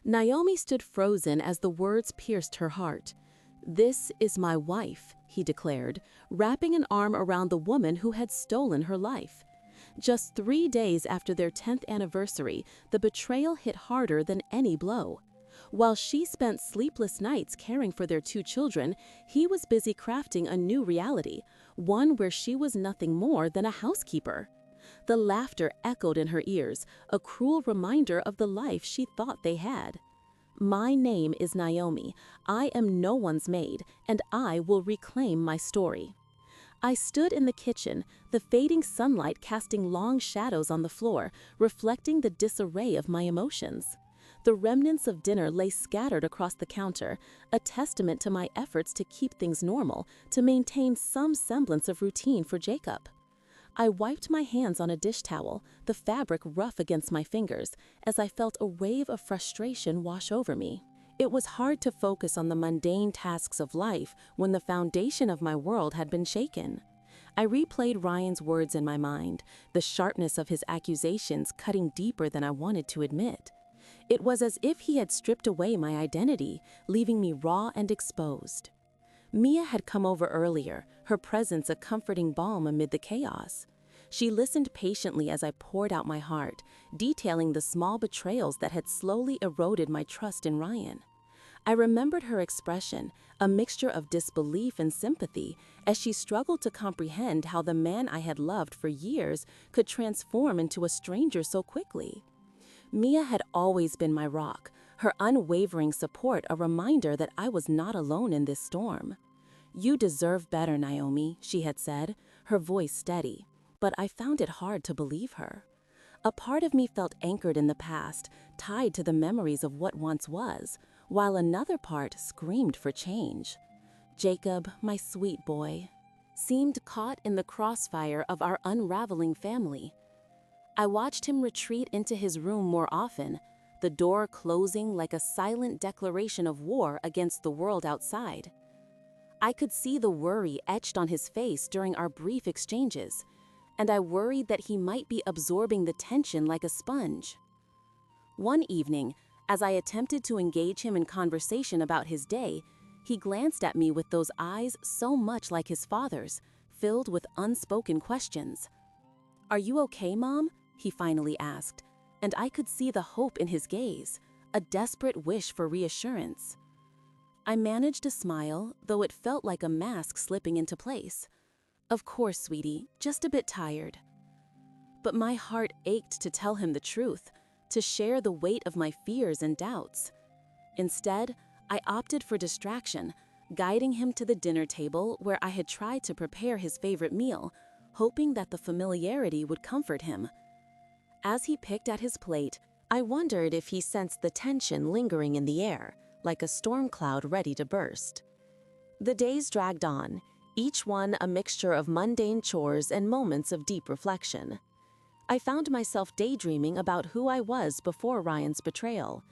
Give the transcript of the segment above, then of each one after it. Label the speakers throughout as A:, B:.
A: Naomi stood frozen as the words pierced her heart. "This is my wife," he declared, wrapping an arm around the woman who had stolen her life. Just 3 days after their 10th anniversary, the betrayal hit harder than any blow. While she spent sleepless nights caring for their 2 children, he was busy crafting a new reality, one where she was nothing more than a housekeeper. The laughter echoed in her ears, a cruel reminder of the life she thought they had. "My name is Naomi. I am no one's maid, and I will reclaim my story." I stood in the kitchen, the fading sunlight casting long shadows on the floor, reflecting the disarray of my emotions. The remnants of dinner lay scattered across the counter, a testament to my efforts to keep things normal, to maintain some semblance of routine for Jacob. I wiped my hands on a dish towel, the fabric rough against my fingers, as I felt a wave of frustration wash over me. It was hard to focus on the mundane tasks of life when the foundation of my world had been shaken. I replayed Ryan's words in my mind, the sharpness of his accusations cutting deeper than I wanted to admit. It was as if he had stripped away my identity, leaving me raw and exposed. Mia had come over earlier, her presence a comforting balm amid the chaos. She listened patiently as I poured out my heart, detailing the small betrayals that had slowly eroded my trust in Ryan. I remembered her expression, a mixture of disbelief and sympathy, as she struggled to comprehend how the man I had loved for years could transform into a stranger so quickly. Mia had always been my rock, her unwavering support a reminder that I was not alone in this storm. "You deserve better, Naomi," she had said, her voice steady, but I found it hard to believe her. A part of me felt anchored in the past, tied to the memories of what once was, while another part screamed for change. Jacob, my sweet boy, seemed caught in the crossfire of our unraveling family. I watched him retreat into his room more often, the door closing like a silent declaration of war against the world outside. I could see the worry etched on his face during our brief exchanges, and I worried that he might be absorbing the tension like a sponge. One evening, as I attempted to engage him in conversation about his day, he glanced at me with those eyes so much like his father's, filled with unspoken questions. "Are you okay, Mom?" he finally asked, and I could see the hope in his gaze, a desperate wish for reassurance. I managed to smile, though it felt like a mask slipping into place. "Of course, sweetie, just a bit tired." But my heart ached to tell him the truth, to share the weight of my fears and doubts. Instead, I opted for distraction, guiding him to the dinner table where I had tried to prepare his favorite meal, hoping that the familiarity would comfort him. As he picked at his plate, I wondered if he sensed the tension lingering in the air, like a storm cloud ready to burst. The days dragged on, each one a mixture of mundane chores and moments of deep reflection. I found myself daydreaming about who I was before Ryan's betrayal,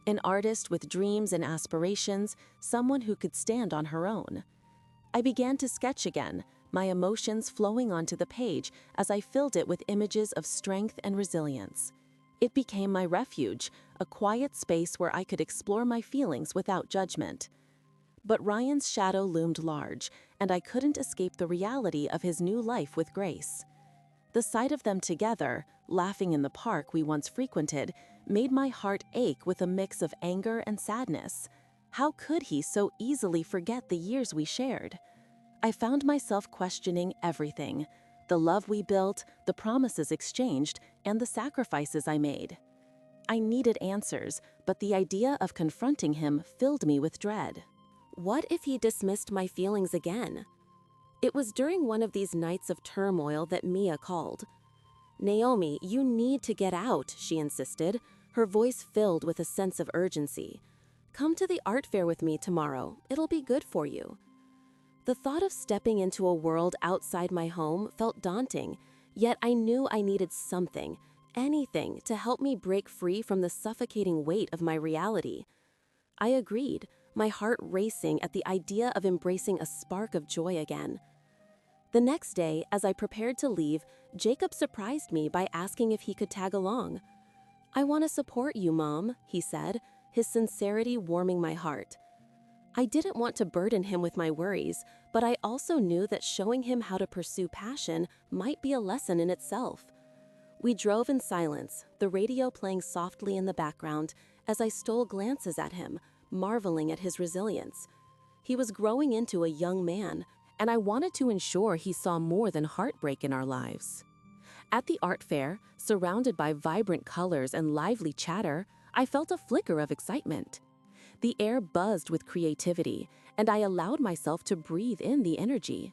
A: an artist with dreams and aspirations, someone who could stand on her own. I began to sketch again, my emotions flowing onto the page as I filled it with images of strength and resilience. It became my refuge, a quiet space where I could explore my feelings without judgment. But Ryan's shadow loomed large, and I couldn't escape the reality of his new life with Grace. The sight of them together, laughing in the park we once frequented, made my heart ache with a mix of anger and sadness. How could he so easily forget the years we shared? I found myself questioning everything: the love we built, the promises exchanged, and the sacrifices I made. I needed answers, but the idea of confronting him filled me with dread. What if he dismissed my feelings again? It was during one of these nights of turmoil that Mia called. "Naomi, you need to get out," she insisted, her voice filled with a sense of urgency. "Come to the art fair with me tomorrow. It'll be good for you." The thought of stepping into a world outside my home felt daunting, yet I knew I needed something, anything, to help me break free from the suffocating weight of my reality. I agreed, my heart racing at the idea of embracing a spark of joy again. The next day, as I prepared to leave, Jacob surprised me by asking if he could tag along. "I want to support you, Mom," he said, his sincerity warming my heart. I didn't want to burden him with my worries, but I also knew that showing him how to pursue passion might be a lesson in itself. We drove in silence, the radio playing softly in the background as I stole glances at him, marveling at his resilience. He was growing into a young man, and I wanted to ensure he saw more than heartbreak in our lives. At the art fair, surrounded by vibrant colors and lively chatter, I felt a flicker of excitement. The air buzzed with creativity, and I allowed myself to breathe in the energy.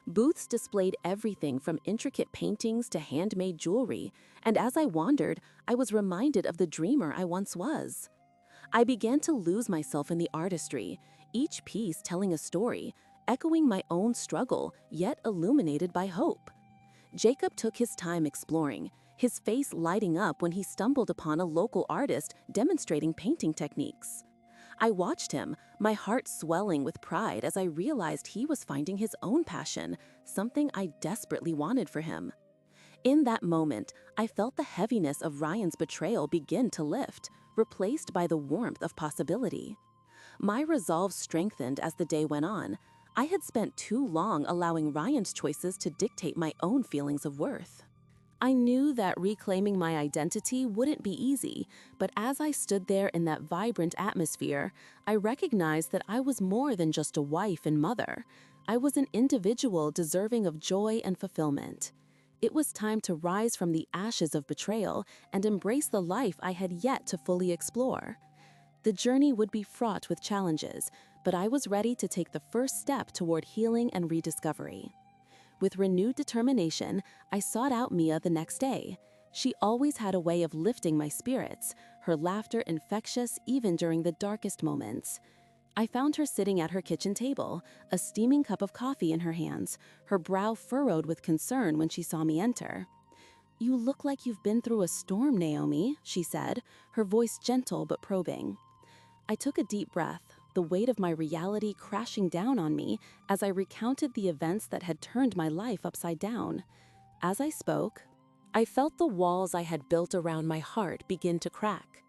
A: Booths displayed everything from intricate paintings to handmade jewelry, and as I wandered, I was reminded of the dreamer I once was. I began to lose myself in the artistry, each piece telling a story, echoing my own struggle, yet illuminated by hope. Jacob took his time exploring, his face lighting up when he stumbled upon a local artist demonstrating painting techniques. I watched him, my heart swelling with pride as I realized he was finding his own passion, something I desperately wanted for him. In that moment, I felt the heaviness of Ryan's betrayal begin to lift, replaced by the warmth of possibility. My resolve strengthened as the day went on. I had spent too long allowing Ryan's choices to dictate my own feelings of worth. I knew that reclaiming my identity wouldn't be easy, but as I stood there in that vibrant atmosphere, I recognized that I was more than just a wife and mother. I was an individual deserving of joy and fulfillment. It was time to rise from the ashes of betrayal and embrace the life I had yet to fully explore. The journey would be fraught with challenges, but I was ready to take the first step toward healing and rediscovery. With renewed determination, I sought out Mia the next day. She always had a way of lifting my spirits, her laughter infectious even during the darkest moments. I found her sitting at her kitchen table, a steaming cup of coffee in her hands, her brow furrowed with concern when she saw me enter. "You look like you've been through a storm, Naomi," she said, her voice gentle but probing. I took a deep breath, the weight of my reality crashing down on me as I recounted the events that had turned my life upside down. As I spoke, I felt the walls I had built around my heart begin to crack.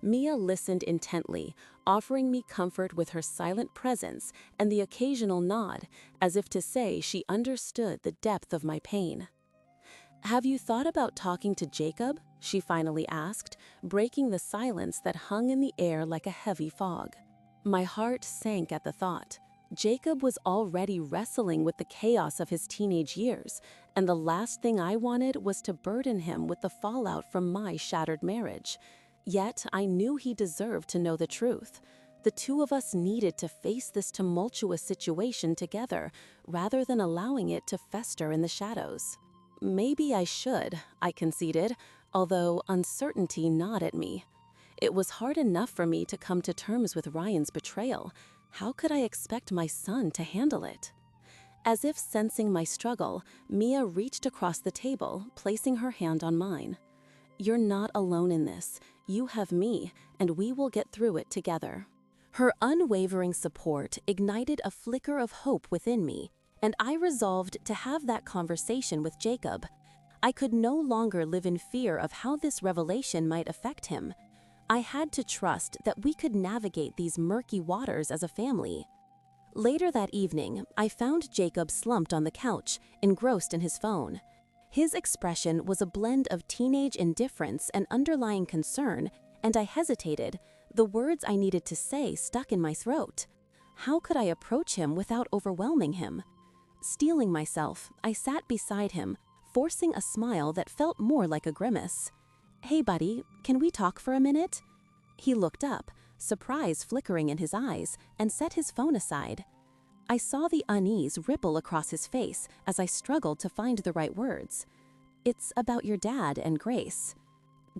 A: Mia listened intently, offering me comfort with her silent presence and the occasional nod, as if to say she understood the depth of my pain. "Have you thought about talking to Jacob?" she finally asked, breaking the silence that hung in the air like a heavy fog. My heart sank at the thought. Jacob was already wrestling with the chaos of his teenage years, and the last thing I wanted was to burden him with the fallout from my shattered marriage. Yet I knew he deserved to know the truth. The two of us needed to face this tumultuous situation together, rather than allowing it to fester in the shadows. "Maybe I should," I conceded, although uncertainty gnawed at me. It was hard enough for me to come to terms with Ryan's betrayal. How could I expect my son to handle it? As if sensing my struggle, Mia reached across the table, placing her hand on mine. "You're not alone in this. You have me, and we will get through it together." Her unwavering support ignited a flicker of hope within me, and I resolved to have that conversation with Jacob. I could no longer live in fear of how this revelation might affect him. I had to trust that we could navigate these murky waters as a family. Later that evening, I found Jacob slumped on the couch, engrossed in his phone. His expression was a blend of teenage indifference and underlying concern, and I hesitated. The words I needed to say stuck in my throat. How could I approach him without overwhelming him? Steeling myself, I sat beside him, forcing a smile that felt more like a grimace. "Hey buddy, can we talk for a minute?" He looked up, surprise flickering in his eyes, and set his phone aside. I saw the unease ripple across his face as I struggled to find the right words. "It's about your dad and Grace."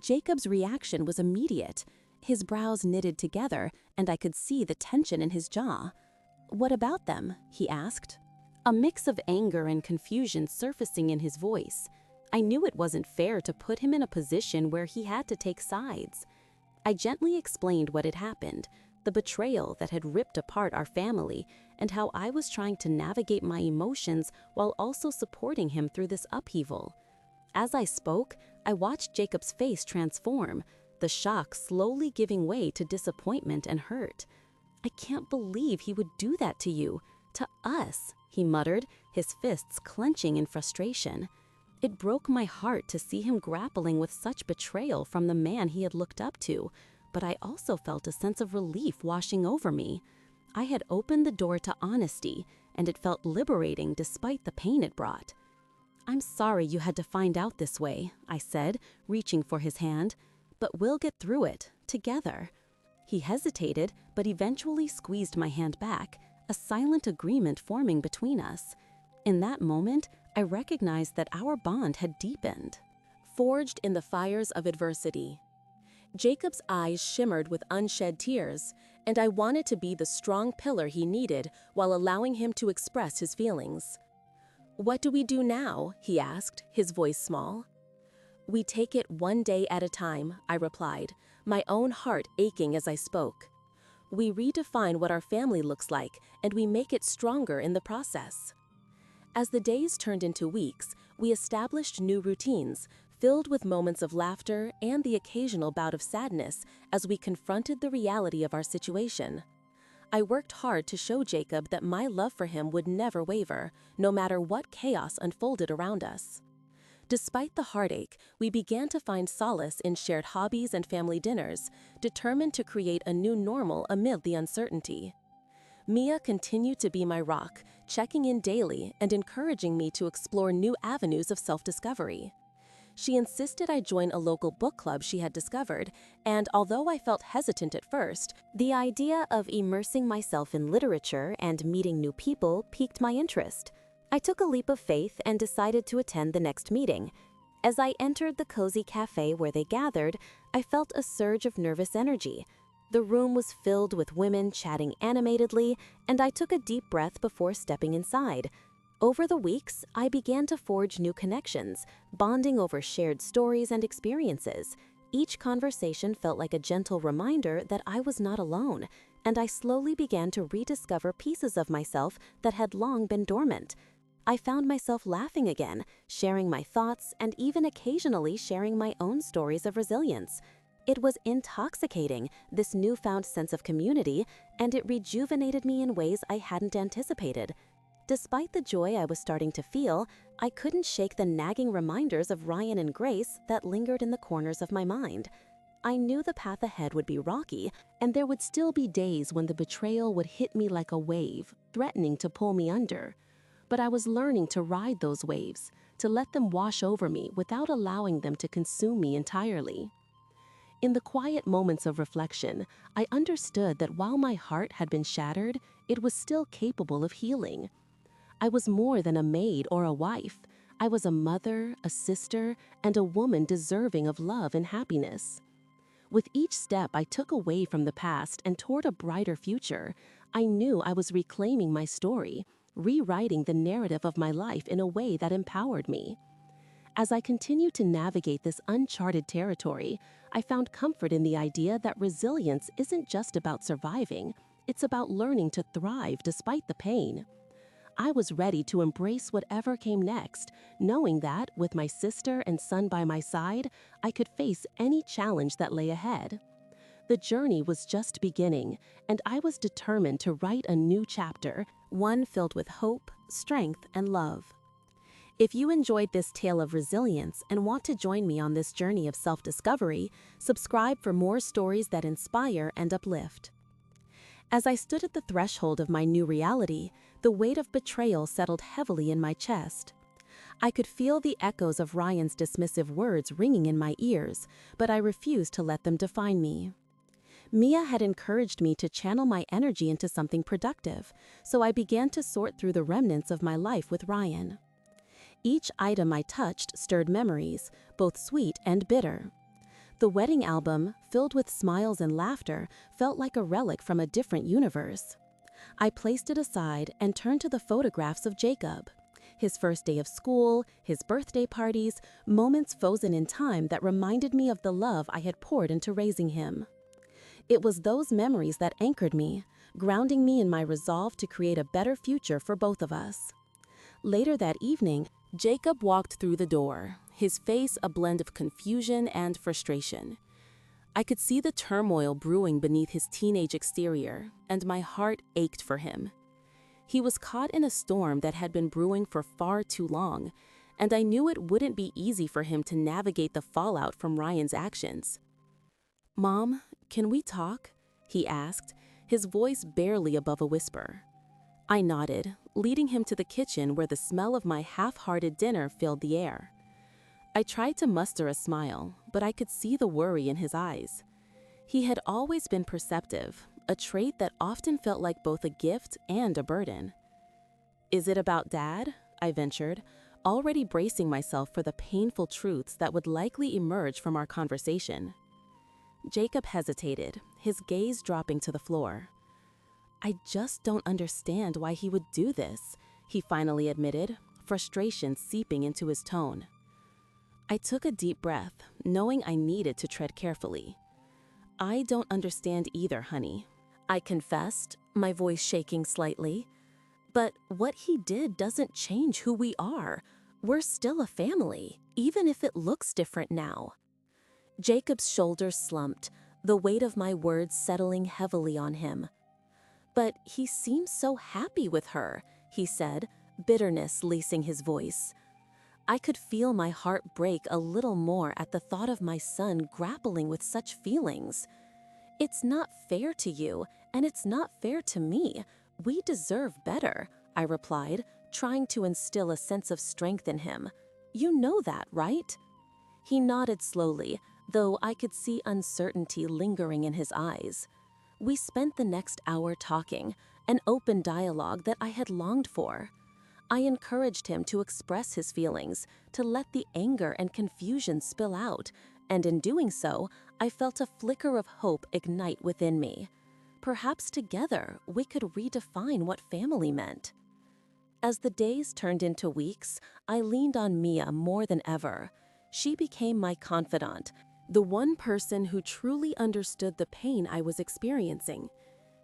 A: Jacob's reaction was immediate. His brows knitted together, and I could see the tension in his jaw. "What about them?" he asked. A mix of anger and confusion surfacing in his voice. I knew it wasn't fair to put him in a position where he had to take sides. I gently explained what had happened, the betrayal that had ripped apart our family, and how I was trying to navigate my emotions while also supporting him through this upheaval. As I spoke, I watched Jacob's face transform. the shock slowly giving way to disappointment and hurt. "I can't believe he would do that to you, to us," he muttered, his fists clenching in frustration. It broke my heart to see him grappling with such betrayal from the man he had looked up to, but I also felt a sense of relief washing over me. I had opened the door to honesty, and it felt liberating despite the pain it brought. "I'm sorry you had to find out this way," I said, reaching for his hand, "but we'll get through it, together." He hesitated, but eventually squeezed my hand back, a silent agreement forming between us. In that moment, I recognized that our bond had deepened. Forged in the fires of adversity. Jacob's eyes shimmered with unshed tears, and I wanted to be the strong pillar he needed while allowing him to express his feelings. "What do we do now?" he asked, his voice small. "We take it one day at a time," I replied, my own heart aching as I spoke. "We redefine what our family looks like, and we make it stronger in the process." As the days turned into weeks, we established new routines, filled with moments of laughter and the occasional bout of sadness as we confronted the reality of our situation. I worked hard to show Jacob that my love for him would never waver, no matter what chaos unfolded around us. Despite the heartache, we began to find solace in shared hobbies and family dinners, determined to create a new normal amid the uncertainty. Mia continued to be my rock, checking in daily and encouraging me to explore new avenues of self-discovery. She insisted I join a local book club she had discovered, and although I felt hesitant at first, the idea of immersing myself in literature and meeting new people piqued my interest. I took a leap of faith and decided to attend the next meeting. As I entered the cozy cafe where they gathered, I felt a surge of nervous energy. The room was filled with women chatting animatedly, and I took a deep breath before stepping inside. Over the weeks, I began to forge new connections, bonding over shared stories and experiences. Each conversation felt like a gentle reminder that I was not alone, and I slowly began to rediscover pieces of myself that had long been dormant. I found myself laughing again, sharing my thoughts, and even occasionally sharing my own stories of resilience. It was intoxicating, this newfound sense of community, and it rejuvenated me in ways I hadn't anticipated. Despite the joy I was starting to feel, I couldn't shake the nagging reminders of Ryan and Grace that lingered in the corners of my mind. I knew the path ahead would be rocky, and there would still be days when the betrayal would hit me like a wave, threatening to pull me under. But I was learning to ride those waves, to let them wash over me without allowing them to consume me entirely. In the quiet moments of reflection, I understood that while my heart had been shattered, it was still capable of healing. I was more than a maid or a wife. I was a mother, a sister, and a woman deserving of love and happiness. With each step I took away from the past and toward a brighter future, I knew I was reclaiming my story, rewriting the narrative of my life in a way that empowered me. As I continued to navigate this uncharted territory, I found comfort in the idea that resilience isn't just about surviving, it's about learning to thrive despite the pain. I was ready to embrace whatever came next, knowing that, with my sister and son by my side, I could face any challenge that lay ahead. The journey was just beginning, and I was determined to write a new chapter, one filled with hope, strength, and love. If you enjoyed this tale of resilience and want to join me on this journey of self-discovery, subscribe for more stories that inspire and uplift. As I stood at the threshold of my new reality, the weight of betrayal settled heavily in my chest. I could feel the echoes of Ryan's dismissive words ringing in my ears, but I refused to let them define me. Mia had encouraged me to channel my energy into something productive, so I began to sort through the remnants of my life with Ryan. Each item I touched stirred memories, both sweet and bitter. The wedding album, filled with smiles and laughter, felt like a relic from a different universe. I placed it aside and turned to the photographs of Jacob. His first day of school, his birthday parties, moments frozen in time that reminded me of the love I had poured into raising him. It was those memories that anchored me, grounding me in my resolve to create a better future for both of us. Later that evening, Jacob walked through the door, his face a blend of confusion and frustration. I could see the turmoil brewing beneath his teenage exterior, and my heart ached for him. He was caught in a storm that had been brewing for far too long, and I knew it wouldn't be easy for him to navigate the fallout from Ryan's actions. "Mom, can we talk?" he asked, his voice barely above a whisper. I nodded, leading him to the kitchen where the smell of my half-hearted dinner filled the air. I tried to muster a smile, but I could see the worry in his eyes. He had always been perceptive, a trait that often felt like both a gift and a burden. "Is it about Dad?" I ventured, already bracing myself for the painful truths that would likely emerge from our conversation. Jacob hesitated, his gaze dropping to the floor. "I just don't understand why he would do this," he finally admitted, frustration seeping into his tone. I took a deep breath, knowing I needed to tread carefully. "I don't understand either, honey," I confessed, my voice shaking slightly. "But what he did doesn't change who we are. We're still a family, even if it looks different now." Jacob's shoulders slumped, the weight of my words settling heavily on him. "But he seems so happy with her," he said, bitterness lacing his voice. I could feel my heart break a little more at the thought of my son grappling with such feelings. "It's not fair to you, and it's not fair to me. We deserve better," I replied, trying to instill a sense of strength in him. "You know that, right?" He nodded slowly, though I could see uncertainty lingering in his eyes. We spent the next hour talking, an open dialogue that I had longed for. I encouraged him to express his feelings, to let the anger and confusion spill out, and in doing so, I felt a flicker of hope ignite within me. Perhaps together we could redefine what family meant. As the days turned into weeks, I leaned on Mia more than ever. She became my confidant, the one person who truly understood the pain I was experiencing.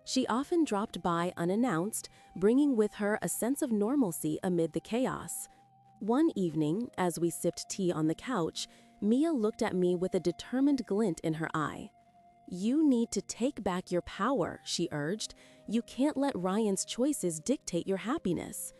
A: She often dropped by unannounced, bringing with her a sense of normalcy amid the chaos. One evening, as we sipped tea on the couch, Mia looked at me with a determined glint in her eye. "You need to take back your power," she urged. "You can't let Ryan's choices dictate your happiness."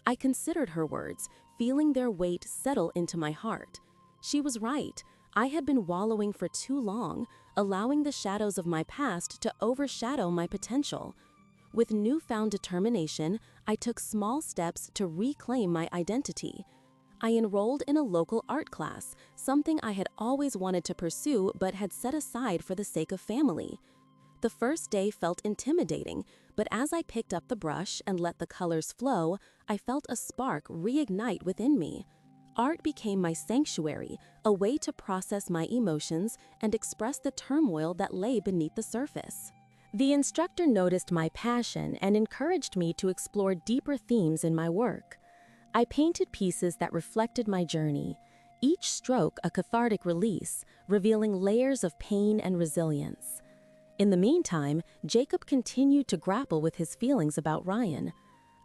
A: I considered her words, feeling their weight settle into my heart. She was right. I had been wallowing for too long, allowing the shadows of my past to overshadow my potential. With newfound determination, I took small steps to reclaim my identity. I enrolled in a local art class, something I had always wanted to pursue but had set aside for the sake of family. The first day felt intimidating, but as I picked up the brush and let the colors flow, I felt a spark reignite within me. Art became my sanctuary, a way to process my emotions and express the turmoil that lay beneath the surface. The instructor noticed my passion and encouraged me to explore deeper themes in my work. I painted pieces that reflected my journey, each stroke a cathartic release, revealing layers of pain and resilience. In the meantime, Jacob continued to grapple with his feelings about Ryan.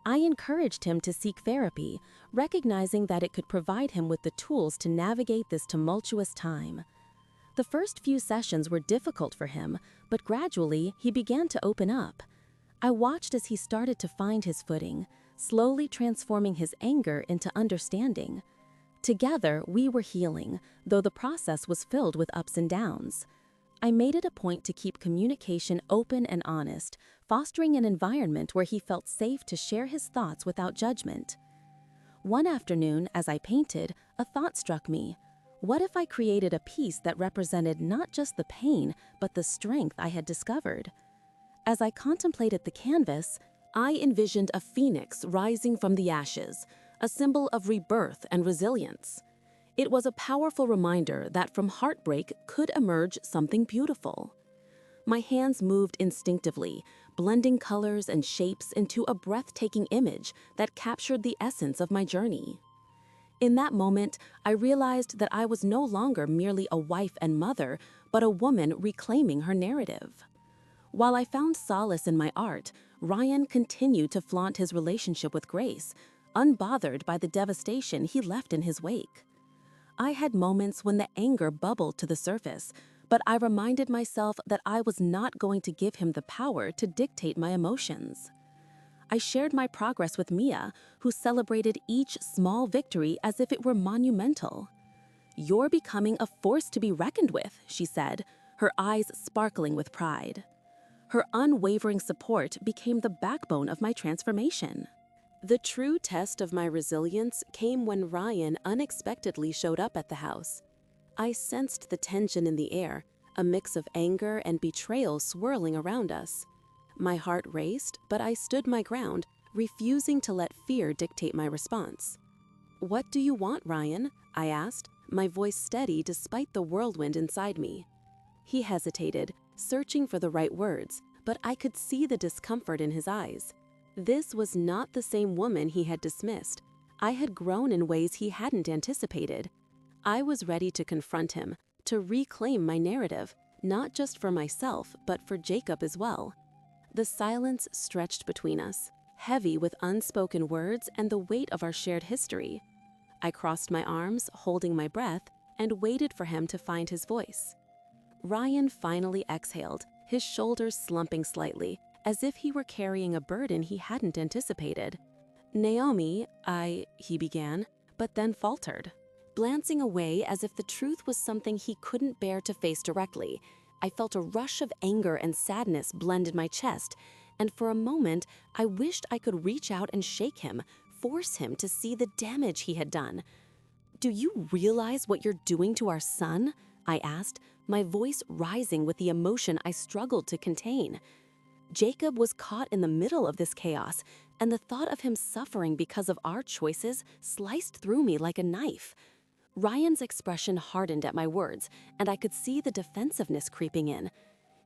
A: I encouraged him to seek therapy, recognizing that it could provide him with the tools to navigate this tumultuous time. The first few sessions were difficult for him, but gradually he began to open up. I watched as he started to find his footing, slowly transforming his anger into understanding. Together, we were healing, though the process was filled with ups and downs. I made it a point to keep communication open and honest, fostering an environment where he felt safe to share his thoughts without judgment. One afternoon, as I painted, a thought struck me. What if I created a piece that represented not just the pain, but the strength I had discovered? As I contemplated the canvas, I envisioned a phoenix rising from the ashes, a symbol of rebirth and resilience. It was a powerful reminder that from heartbreak could emerge something beautiful. My hands moved instinctively, blending colors and shapes into a breathtaking image that captured the essence of my journey. In that moment, I realized that I was no longer merely a wife and mother, but a woman reclaiming her narrative. While I found solace in my art, Ryan continued to flaunt his relationship with Grace, unbothered by the devastation he left in his wake. I had moments when the anger bubbled to the surface, but I reminded myself that I was not going to give him the power to dictate my emotions. I shared my progress with Mia, who celebrated each small victory as if it were monumental. "You're becoming a force to be reckoned with," she said, her eyes sparkling with pride. Her unwavering support became the backbone of my transformation. The true test of my resilience came when Ryan unexpectedly showed up at the house. I sensed the tension in the air, a mix of anger and betrayal swirling around us. My heart raced, but I stood my ground, refusing to let fear dictate my response. "What do you want, Ryan?" I asked, my voice steady despite the whirlwind inside me. He hesitated, searching for the right words, but I could see the discomfort in his eyes. This was not the same woman he had dismissed. I had grown in ways he hadn't anticipated. I was ready to confront him, to reclaim my narrative, not just for myself, but for Jacob as well. The silence stretched between us, heavy with unspoken words and the weight of our shared history. I crossed my arms, holding my breath, and waited for him to find his voice. Ryan finally exhaled, his shoulders slumping slightly, as if he were carrying a burden he hadn't anticipated. "Naomi, he began, but then faltered. Glancing away as if the truth was something he couldn't bear to face directly, I felt a rush of anger and sadness blend in my chest, and for a moment I wished I could reach out and shake him, force him to see the damage he had done. "Do you realize what you're doing to our son?" I asked, my voice rising with the emotion I struggled to contain. Jacob was caught in the middle of this chaos, and the thought of him suffering because of our choices sliced through me like a knife. Ryan's expression hardened at my words, and I could see the defensiveness creeping in.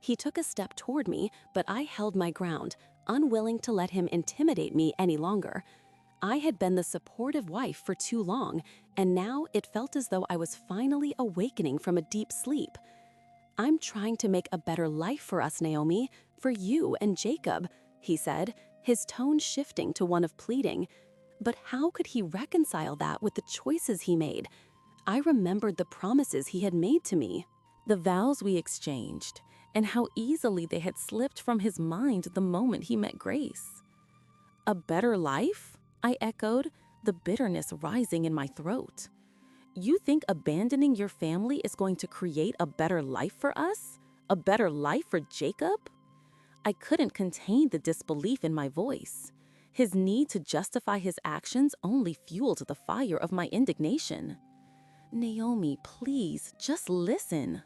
A: He took a step toward me, but I held my ground, unwilling to let him intimidate me any longer. I had been the supportive wife for too long, and now it felt as though I was finally awakening from a deep sleep. "I'm trying to make a better life for us, Naomi, for you and Jacob," he said, his tone shifting to one of pleading. But how could he reconcile that with the choices he made? I remembered the promises he had made to me, the vows we exchanged, and how easily they had slipped from his mind the moment he met Grace. "A better life?" I echoed, the bitterness rising in my throat. "You think abandoning your family is going to create a better life for us? A better life for Jacob?" I couldn't contain the disbelief in my voice. His need to justify his actions only fueled the fire of my indignation. "Naomi, please, just listen."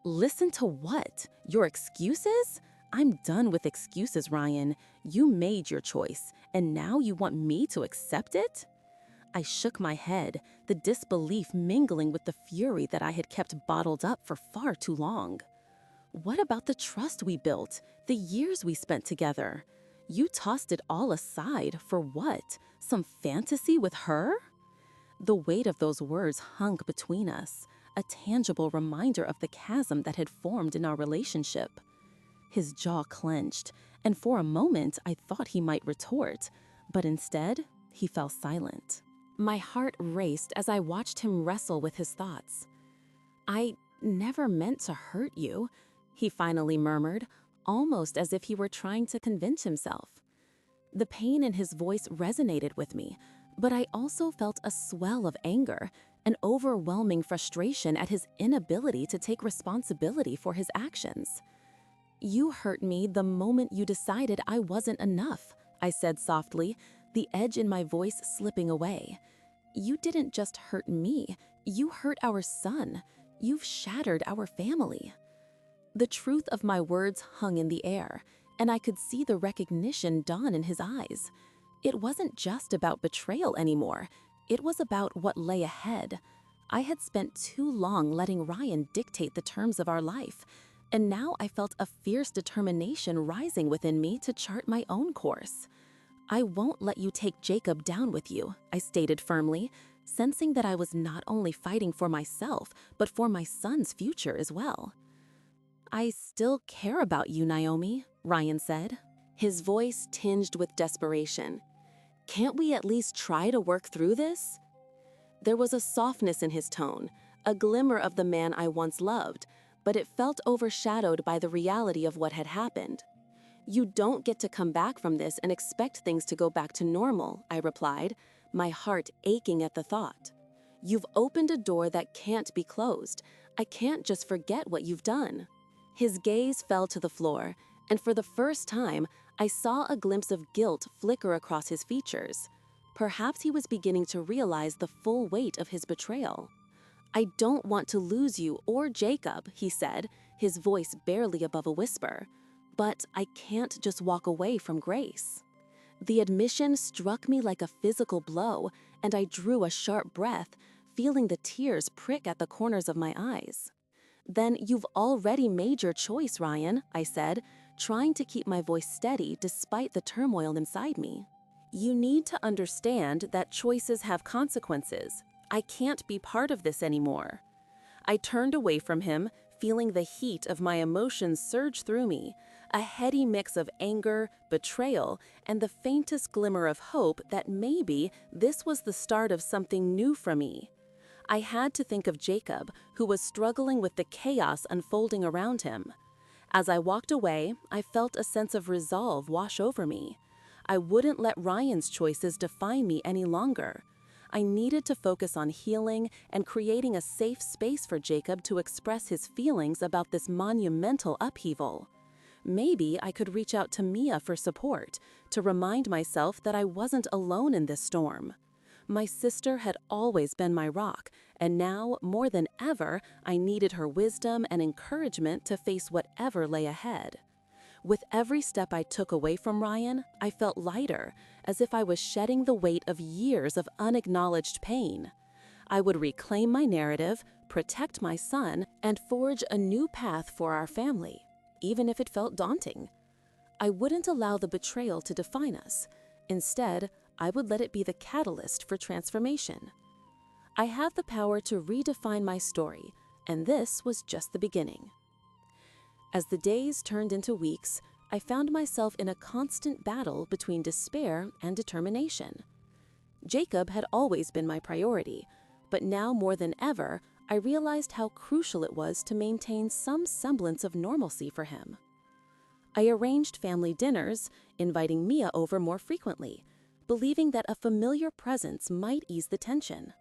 A: "Listen to what? Your excuses?" "I'm done with excuses, Ryan. You made your choice, and now you want me to accept it?" I shook my head, the disbelief mingling with the fury that I had kept bottled up for far too long. "What about the trust we built, the years we spent together? You tossed it all aside for what? Some fantasy with her?" The weight of those words hung between us, a tangible reminder of the chasm that had formed in our relationship. His jaw clenched, and for a moment I thought he might retort, but instead, he fell silent. My heart raced as I watched him wrestle with his thoughts. "I never meant to hurt you," he finally murmured, almost as if he were trying to convince himself. The pain in his voice resonated with me, but I also felt a swell of anger, an overwhelming frustration at his inability to take responsibility for his actions. "You hurt me the moment you decided I wasn't enough," I said softly, the edge in my voice slipping away. "You didn't just hurt me, you hurt our son. You've shattered our family." The truth of my words hung in the air, and I could see the recognition dawn in his eyes. It wasn't just about betrayal anymore. It was about what lay ahead. I had spent too long letting Ryan dictate the terms of our life, and now I felt a fierce determination rising within me to chart my own course. "I won't let you take Jacob down with you," I stated firmly, sensing that I was not only fighting for myself, but for my son's future as well. "I still care about you, Naomi," Ryan said, his voice tinged with desperation. "Can't we at least try to work through this?" There was a softness in his tone, a glimmer of the man I once loved, but it felt overshadowed by the reality of what had happened. "You don't get to come back from this and expect things to go back to normal," I replied, my heart aching at the thought. "You've opened a door that can't be closed. I can't just forget what you've done." His gaze fell to the floor, and for the first time, I saw a glimpse of guilt flicker across his features. Perhaps he was beginning to realize the full weight of his betrayal. "I don't want to lose you or Jacob," he said, his voice barely above a whisper. "But I can't just walk away from Grace." The admission struck me like a physical blow, and I drew a sharp breath, feeling the tears prick at the corners of my eyes. "Then you've already made your choice, Ryan," I said, trying to keep my voice steady despite the turmoil inside me. "You need to understand that choices have consequences. I can't be part of this anymore." I turned away from him, feeling the heat of my emotions surge through me, a heady mix of anger, betrayal, and the faintest glimmer of hope that maybe this was the start of something new for me. I had to think of Jacob, who was struggling with the chaos unfolding around him. As I walked away, I felt a sense of resolve wash over me. I wouldn't let Ryan's choices define me any longer. I needed to focus on healing and creating a safe space for Jacob to express his feelings about this monumental upheaval. Maybe I could reach out to Mia for support, to remind myself that I wasn't alone in this storm. My sister had always been my rock, and now, more than ever, I needed her wisdom and encouragement to face whatever lay ahead. With every step I took away from Ryan, I felt lighter, as if I was shedding the weight of years of unacknowledged pain. I would reclaim my narrative, protect my son, and forge a new path for our family, even if it felt daunting. I wouldn't allow the betrayal to define us. Instead, I would let it be the catalyst for transformation. I have the power to redefine my story, and this was just the beginning. As the days turned into weeks, I found myself in a constant battle between despair and determination. Jacob had always been my priority, but now more than ever, I realized how crucial it was to maintain some semblance of normalcy for him. I arranged family dinners, inviting Mia over more frequently, believing that a familiar presence might ease the tension.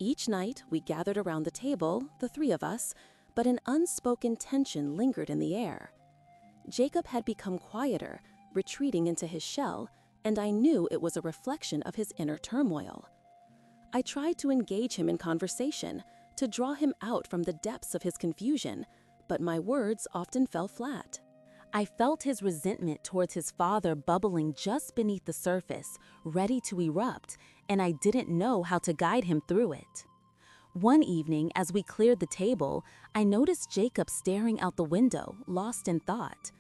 A: Each night, we gathered around the table, the three of us, but an unspoken tension lingered in the air. Jacob had become quieter, retreating into his shell, and I knew it was a reflection of his inner turmoil. I tried to engage him in conversation, to draw him out from the depths of his confusion, but my words often fell flat. I felt his resentment towards his father bubbling just beneath the surface, ready to erupt, and I didn't know how to guide him through it. One evening, as we cleared the table, I noticed Jacob staring out the window, lost in thought.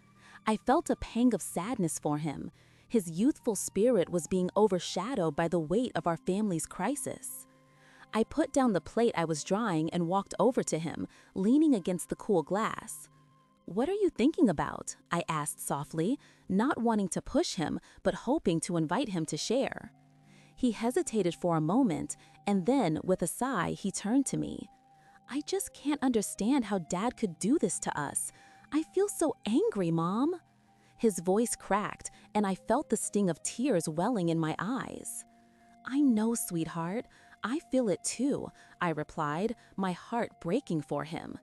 A: I felt a pang of sadness for him. His youthful spirit was being overshadowed by the weight of our family's crisis. I put down the plate I was drying and walked over to him, leaning against the cool glass. "What are you thinking about?" I asked softly, not wanting to push him, but hoping to invite him to share. He hesitated for a moment, and then, with a sigh, he turned to me. "I just can't understand how Dad could do this to us. I feel so angry, Mom." His voice cracked, and I felt the sting of tears welling in my eyes. "I know, sweetheart. I feel it too," I replied, my heart breaking for him.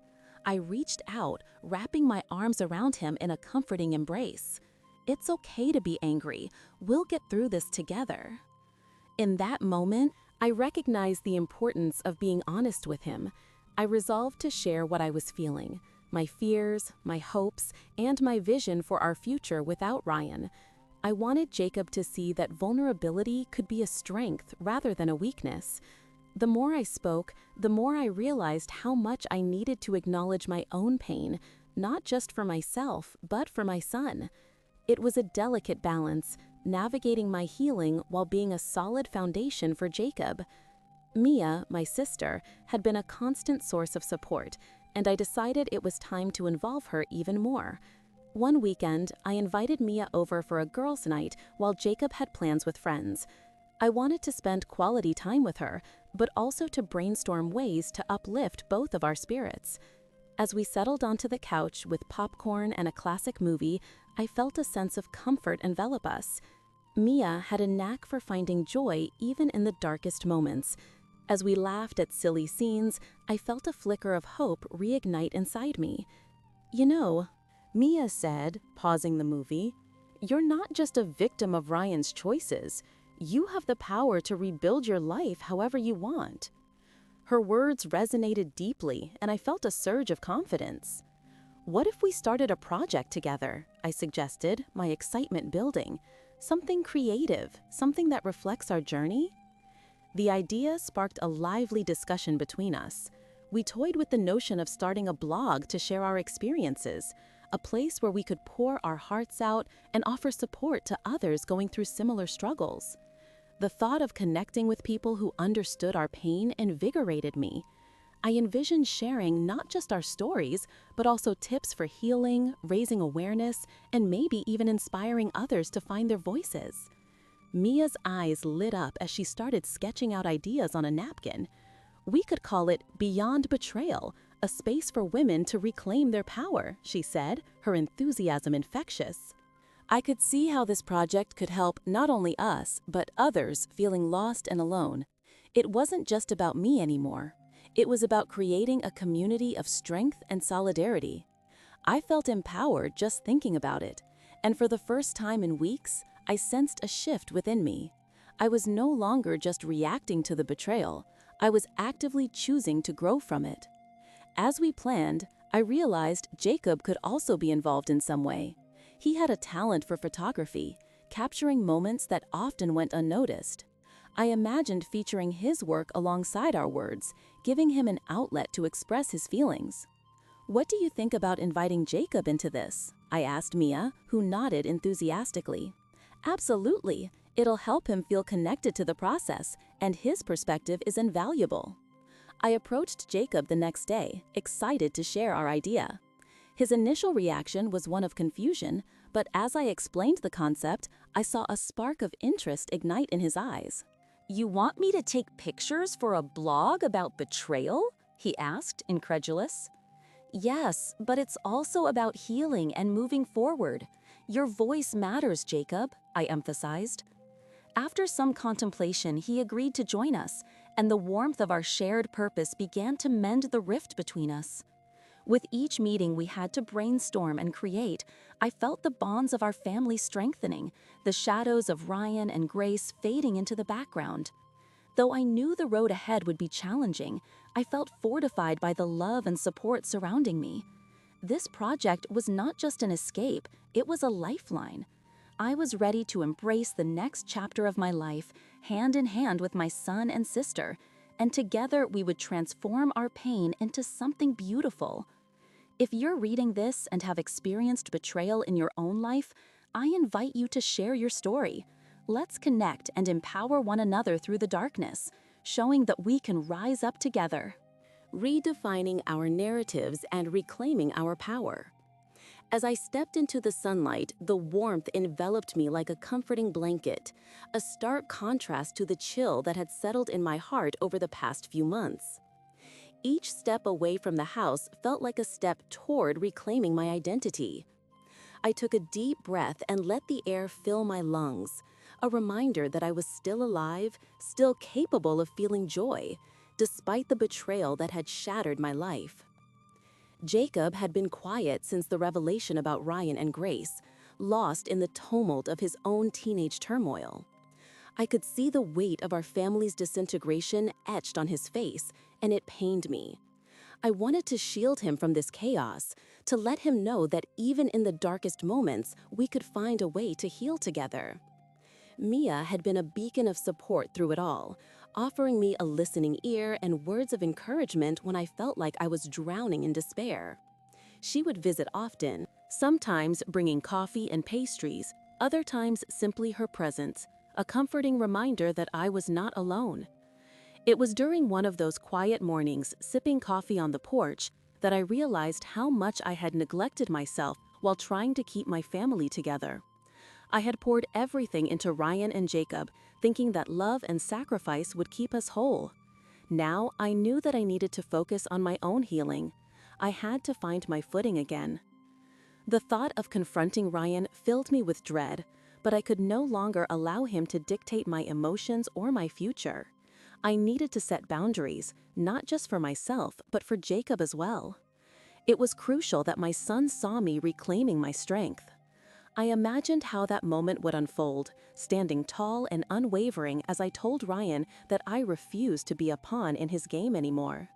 A: I reached out, wrapping my arms around him in a comforting embrace. "It's okay to be angry. We'll get through this together." In that moment, I recognized the importance of being honest with him. I resolved to share what I was feeling, my fears, my hopes, and my vision for our future without Ryan. I wanted Jacob to see that vulnerability could be a strength rather than a weakness. The more I spoke, the more I realized how much I needed to acknowledge my own pain, not just for myself, but for my son. It was a delicate balance, navigating my healing while being a solid foundation for Jacob. Mia, my sister, had been a constant source of support, and I decided it was time to involve her even more. One weekend, I invited Mia over for a girls' night while Jacob had plans with friends. I wanted to spend quality time with her, but also to brainstorm ways to uplift both of our spirits. As we settled onto the couch with popcorn and a classic movie, I felt a sense of comfort envelop us. Mia had a knack for finding joy even in the darkest moments. As we laughed at silly scenes, I felt a flicker of hope reignite inside me. "You know," Mia said, pausing the movie, "you're not just a victim of Ryan's choices. You have the power to rebuild your life however you want." Her words resonated deeply, and I felt a surge of confidence. "What if we started a project together?" I suggested, my excitement building. "Something creative, something that reflects our journey?" The idea sparked a lively discussion between us. We toyed with the notion of starting a blog to share our experiences, a place where we could pour our hearts out and offer support to others going through similar struggles. The thought of connecting with people who understood our pain invigorated me. I envisioned sharing not just our stories, but also tips for healing, raising awareness, and maybe even inspiring others to find their voices. Mia's eyes lit up as she started sketching out ideas on a napkin. "We could call it Beyond Betrayal, a space for women to reclaim their power," she said, her enthusiasm infectious. I could see how this project could help not only us, but others feeling lost and alone. It wasn't just about me anymore. It was about creating a community of strength and solidarity. I felt empowered just thinking about it, and for the first time in weeks, I sensed a shift within me. I was no longer just reacting to the betrayal. I was actively choosing to grow from it. As we planned, I realized Jacob could also be involved in some way. He had a talent for photography, capturing moments that often went unnoticed. I imagined featuring his work alongside our words, giving him an outlet to express his feelings. "What do you think about inviting Jacob into this?" I asked Mia, who nodded enthusiastically. "Absolutely. It'll help him feel connected to the process, and his perspective is invaluable." I approached Jacob the next day, excited to share our idea. His initial reaction was one of confusion, but as I explained the concept, I saw a spark of interest ignite in his eyes. "You want me to take pictures for a blog about betrayal?" he asked, incredulous. "Yes, but it's also about healing and moving forward. Your voice matters, Jacob," I emphasized. After some contemplation, he agreed to join us, and the warmth of our shared purpose began to mend the rift between us. With each meeting we had to brainstorm and create, I felt the bonds of our family strengthening, the shadows of Ryan and Grace fading into the background. Though I knew the road ahead would be challenging, I felt fortified by the love and support surrounding me. This project was not just an escape, it was a lifeline. I was ready to embrace the next chapter of my life, hand in hand with my son and sister, and together we would transform our pain into something beautiful. If you're reading this and have experienced betrayal in your own life, I invite you to share your story. Let's connect and empower one another through the darkness, showing that we can rise up together. Redefining our narratives and reclaiming our power. As I stepped into the sunlight, the warmth enveloped me like a comforting blanket, a stark contrast to the chill that had settled in my heart over the past few months. Each step away from the house felt like a step toward reclaiming my identity. I took a deep breath and let the air fill my lungs, a reminder that I was still alive, still capable of feeling joy, despite the betrayal that had shattered my life. Jacob had been quiet since the revelation about Ryan and Grace, lost in the tumult of his own teenage turmoil. I could see the weight of our family's disintegration etched on his face, and it pained me. I wanted to shield him from this chaos, to let him know that even in the darkest moments, we could find a way to heal together. Mia had been a beacon of support through it all, offering me a listening ear and words of encouragement when I felt like I was drowning in despair. She would visit often, sometimes bringing coffee and pastries, other times simply her presence, a comforting reminder that I was not alone. It was during one of those quiet mornings, sipping coffee on the porch, that I realized how much I had neglected myself while trying to keep my family together. I had poured everything into Ryan and Jacob, thinking that love and sacrifice would keep us whole. Now I knew that I needed to focus on my own healing. I had to find my footing again. The thought of confronting Ryan filled me with dread, but I could no longer allow him to dictate my emotions or my future. I needed to set boundaries, not just for myself, but for Jacob as well. It was crucial that my son saw me reclaiming my strength. I imagined how that moment would unfold, standing tall and unwavering as I told Ryan that I refused to be a pawn in his game anymore.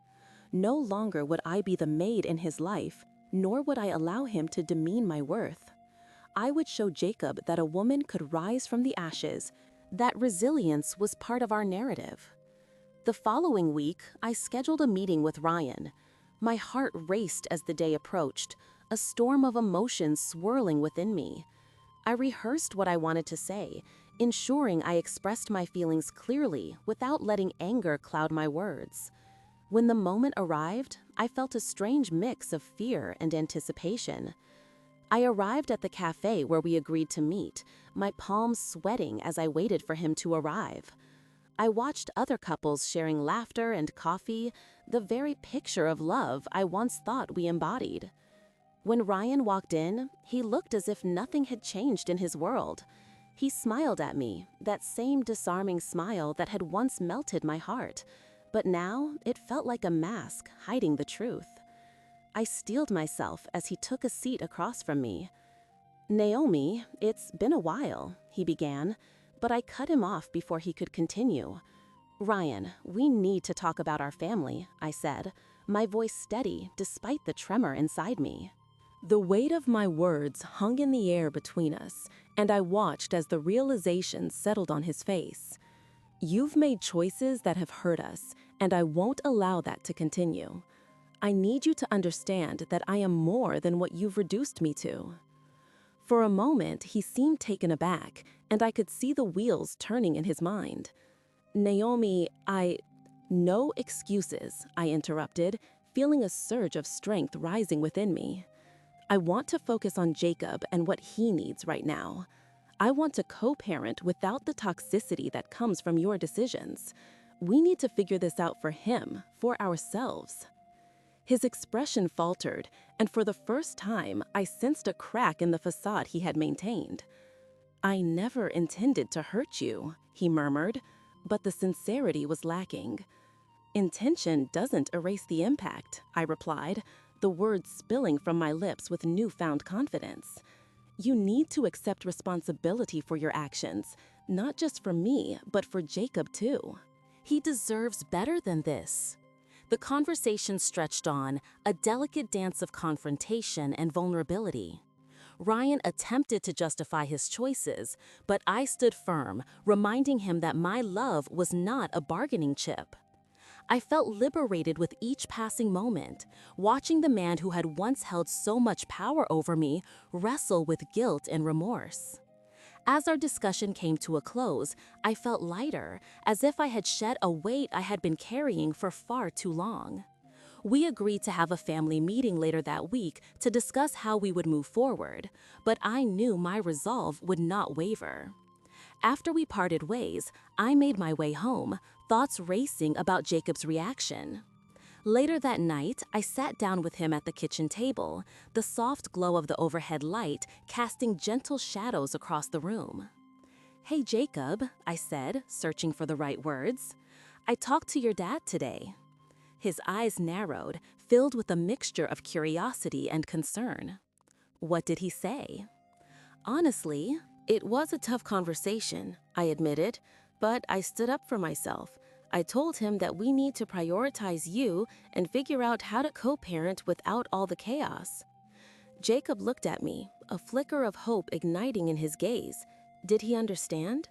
A: No longer would I be the maid in his life, nor would I allow him to demean my worth. I would show Jacob that a woman could rise from the ashes, that resilience was part of our narrative. The following week, I scheduled a meeting with Ryan. My heart raced as the day approached, a storm of emotions swirling within me. I rehearsed what I wanted to say, ensuring I expressed my feelings clearly without letting anger cloud my words. When the moment arrived, I felt a strange mix of fear and anticipation. I arrived at the cafe where we agreed to meet, my palms sweating as I waited for him to arrive. I watched other couples sharing laughter and coffee, the very picture of love I once thought we embodied. When Ryan walked in, he looked as if nothing had changed in his world. He smiled at me, that same disarming smile that had once melted my heart, but now it felt like a mask hiding the truth. I steeled myself as he took a seat across from me. "Naomi, it's been a while," he began, but I cut him off before he could continue. "Ryan, we need to talk about our family," I said, my voice steady despite the tremor inside me. The weight of my words hung in the air between us, and I watched as the realization settled on his face. "You've made choices that have hurt us, and I won't allow that to continue. I need you to understand that I am more than what you've reduced me to." For a moment, he seemed taken aback, and I could see the wheels turning in his mind. "Naomi, No excuses," I interrupted, feeling a surge of strength rising within me. "I want to focus on Jacob and what he needs right now. I want to co-parent without the toxicity that comes from your decisions. We need to figure this out for him, for ourselves." His expression faltered, and for the first time, I sensed a crack in the facade he had maintained. "I never intended to hurt you," he murmured, but the sincerity was lacking. "Intention doesn't erase the impact," I replied, the words spilling from my lips with newfound confidence. "You need to accept responsibility for your actions, not just for me, but for Jacob too. He deserves better than this." The conversation stretched on, a delicate dance of confrontation and vulnerability. Ryan attempted to justify his choices, but I stood firm, reminding him that my love was not a bargaining chip. I felt liberated with each passing moment, watching the man who had once held so much power over me wrestle with guilt and remorse. As our discussion came to a close, I felt lighter, as if I had shed a weight I had been carrying for far too long. We agreed to have a family meeting later that week to discuss how we would move forward, but I knew my resolve would not waver. After we parted ways, I made my way home, thoughts racing about Jacob's reaction. Later that night, I sat down with him at the kitchen table, the soft glow of the overhead light casting gentle shadows across the room. "Hey Jacob," I said, searching for the right words. "I talked to your dad today." His eyes narrowed, filled with a mixture of curiosity and concern. "What did he say?" "Honestly, it was a tough conversation," I admitted, but I stood up for myself. I told him that we need to prioritize you and figure out how to co-parent without all the chaos. Jacob looked at me, a flicker of hope igniting in his gaze. Did he understand?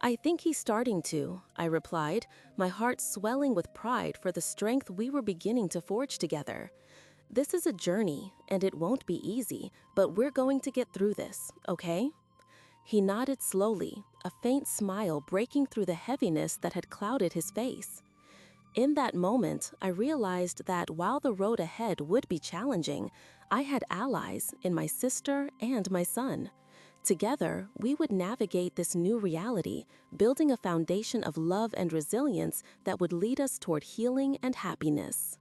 A: "I think he's starting to," I replied, my heart swelling with pride for the strength we were beginning to forge together. "This is a journey, and it won't be easy, but we're going to get through this, okay?" He nodded slowly, a faint smile breaking through the heaviness that had clouded his face. In that moment, I realized that while the road ahead would be challenging, I had allies in my sister and my son. Together, we would navigate this new reality, building a foundation of love and resilience that would lead us toward healing and happiness.